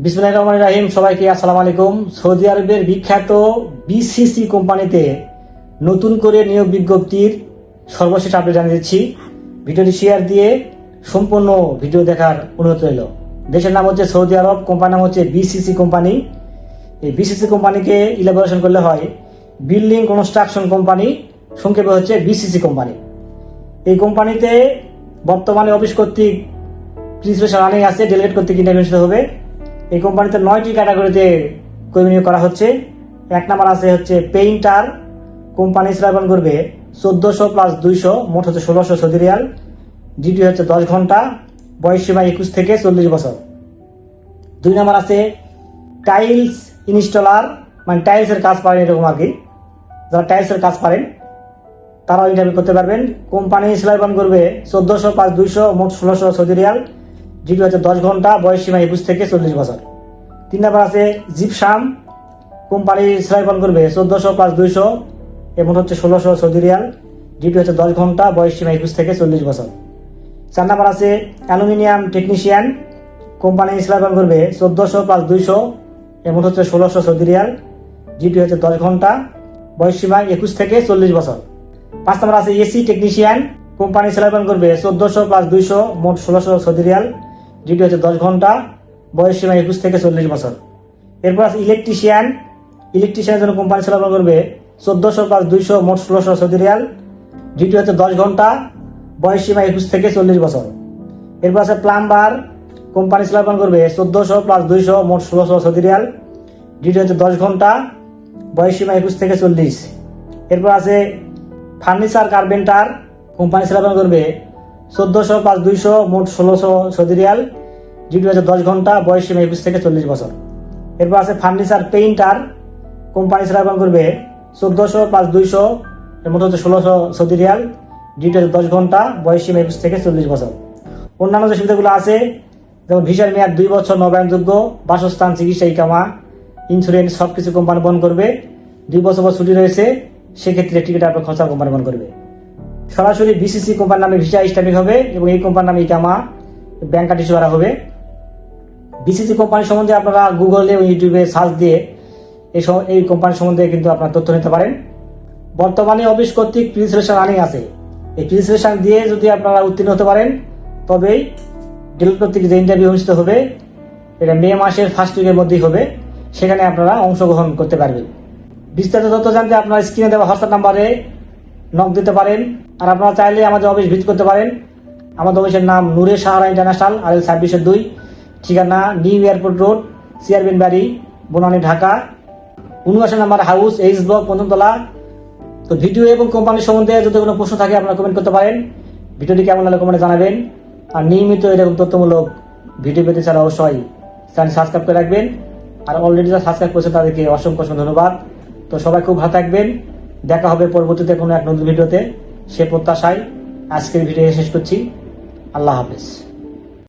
বিসমিল্লাহির রহমানির রহিম। সবাইকে আসসালামু আলাইকুম। সৌদি আরবের বিখ্যাত বিসিসি কোম্পানিতে নতুন করে নিয়োগ বিজ্ঞপ্তির সর্বশেষ আপডেট জানিয়ে দিচ্ছি। ভিডিওটি শেয়ার দিয়ে সম্পূর্ণ ভিডিও দেখার অনুরোধ রইল। দেশের নাম হচ্ছে সৌদি আরব, কোম্পানির নাম হচ্ছে বিসিসি কোম্পানি। এই বিসিসি কোম্পানিকে ইলাবোরেশন করলে হয় বিল্ডিং কনস্ট্রাকশন কোম্পানি, সংক্ষেপে হচ্ছে বিসিসি কোম্পানি। এই কোম্পানিতে বর্তমানে অফিস কর্তৃক প্রিন্সিপাল রানিং আছে, ডেলিগেট কর্তৃক ইন্টারভিউ হবে। এই কোম্পানিতে 9টি ক্যাটাগরিতে কর্মী নিয়োগ করা হচ্ছে। এক নাম্বার আছে হচ্ছে পেইন্টার, কোম্পানি স্লাইবন করবে 1400 প্লাস 200, মোট হচ্ছে 1600 সৌদি রিয়াল। ডিউটি হচ্ছে 10 ঘন্টা, বয়স সীমা 21 থেকে 40 বছর। 2 নাম্বার আছে টাইলস ইনস্টলার, মানে টাইলসের কাজ পারেন এরকম আর কি, যারা টাইলসের কাজ পারেন তারাও ইন্টারভিউ করতে পারবেন। কোম্পানি স্লাইবন করবে 1400 প্লাস 200, মোট 1600 সৌদি রিয়াল। ডিউটি হচ্ছে 10 ঘন্টা, বয়স সীমা 21 থেকে 40 বছর। 3 নাম্বার আছে জিপসাম, কোম্পানি স্লাইবন করবে 1400 প্লাস 200, এবং হচ্ছে 1600 সৌদি রিয়াল। ডিউটি হচ্ছে 10 ঘন্টা, বয়স সীমা 21 থেকে 40 বছর। 4 নাম্বার আছে অ্যালুমিনিয়াম টেকনিশিয়ান, কোম্পানি স্লাইবন করবে 1400 প্লাস 200, এবং হচ্ছে 1600 সৌদি রিয়াল। ডিউটি হচ্ছে 10 ঘন্টা, বয়স সীমা 21 থেকে 40 বছর। 5 নাম্বার আছে এসি টেকনিশিয়ান, কোম্পানি স্লাইবন করবে 1400 প্লাস 200, মোট 1600 সৌদি রিয়াল। ডিউটি হচ্ছে 10 ঘন্টা, বয়স সীমা 21 থেকে 40 বছর। এরপর আছে ইলেকট্রিশিয়ানের জন্য কোম্পানি স্লাইবন করবে 1400 প্লাস 200, মোট 1600 সৌদি রিয়াল। ডিউটি হচ্ছে 10 ঘন্টা, বয়স সীমা 21 থেকে 40 বছর। এরপর আছে প্লাম্বার, কোম্পানি স্লাইবন করবে 1400 প্লাস 200, মোট 1600 সৌদি রিয়াল। ডিউটি হচ্ছে 10 ঘন্টা, বয়স সীমা 21 থেকে 40। এরপর আছে ফার্নিচার কার্পেন্টার, কোম্পানি স্লাইবন করবে 1400 প্লাস 200, মোট 1600 সৌদি রিয়াল। ডিউটি হচ্ছে 10 ঘন্টা, বয়স সীমা 21 থেকে 40 বছর। এরপর আছে ফার্নিচার পেইন্টার, কোম্পানি স্লাইবন করবে 1400 প্লাস 200, মোট হচ্ছে 1600 সৌদি রিয়াল। ডিউটি হচ্ছে 10 ঘন্টা, বয়স সীমা 21 থেকে 40 বছর। অন্যান্য যে সুবিধাগুলো আছে যেমন ভিসার মেয়াদ 2 বছর, নবায়নযোগ্য, বাসস্থান, চিকিৎসা, ইকামা, ইন্স্যুরেন্স সবকিছু কোম্পানি বহন করবে। 2 বছর ছুটি রয়েছে, সেক্ষেত্রে টিকিট আপনার খরচা কোম্পানি বহন করবে। সরাসরি বিসিসি কোম্পানির নামে ভিসা স্ট্যাম্পিং হবে এবং এই কোম্পানির নামে ইকামা, ব্যাংক কার্ড ইস্যু করা হবে। বিসিসি কোম্পানি সম্বন্ধে আপনারা গুগলে ও ইউটিউবে সার্চ দিয়ে এই কোম্পানি সম্বন্ধে কিন্তু আপনারা তথ্য নিতে পারেন। বর্তমানে অফিস কর্তৃক প্রি সিলেকশন রানিং আছে। এই প্রি সিলেকশন দিয়ে যদি আপনারা উত্তীর্ণ হতে পারেন তবেই ডেলিগেট কর্তৃক যে ইন্টারভিউ অনুষ্ঠিত হবে, এটা মে মাসের ফার্স্ট উইকের মধ্যেই হবে, সেখানে আপনারা অংশগ্রহণ করতে পারবেন। বিস্তারিত তথ্য জানতে আপনারা স্ক্রিনে দেওয়া হোয়াটসঅ্যাপ নাম্বারে নক দিতে পারেন। আর আপনারা চাইলে আমাদের অফিস ভিজিট করতে পারেন। আমাদের অফিসের নাম নূরে সাহারা ইন্টারন্যাশনাল, RL 26-2, ঠিকানা নিউ এয়ারপোর্ট রোড, চেয়ারম্যান বাড়ি, বনানী, ঢাকা। 79 নম্বর হাউস, এইচ ব্লক, পঞ্চমতলা। তো ভিডিও এবং কোম্পানির সম্বন্ধে যদি কোনো প্রশ্ন থাকে আপনারা কমেন্ট করতে পারেন। ভিডিওটি কেমন লাগলে কমেন্টে জানাবেন। আর নিয়মিত এরকম তথ্যমূলক ভিডিও পেতে চাইলে অবশ্যই চ্যানেল সাবস্ক্রাইব করে রাখবেন। আর অলরেডি যারা সাবস্ক্রাইব করেছেন তাদেরকে অসংখ্য ধন্যবাদ। তো সবাই খুব ভালো থাকবেন। দেখা হবে পরবর্তীতে কোনো এক নতুন ভিডিওতে, সে প্রত্যাশায় আজকের ভিডিও শেষ করছি। আল্লাহ হাফেজ।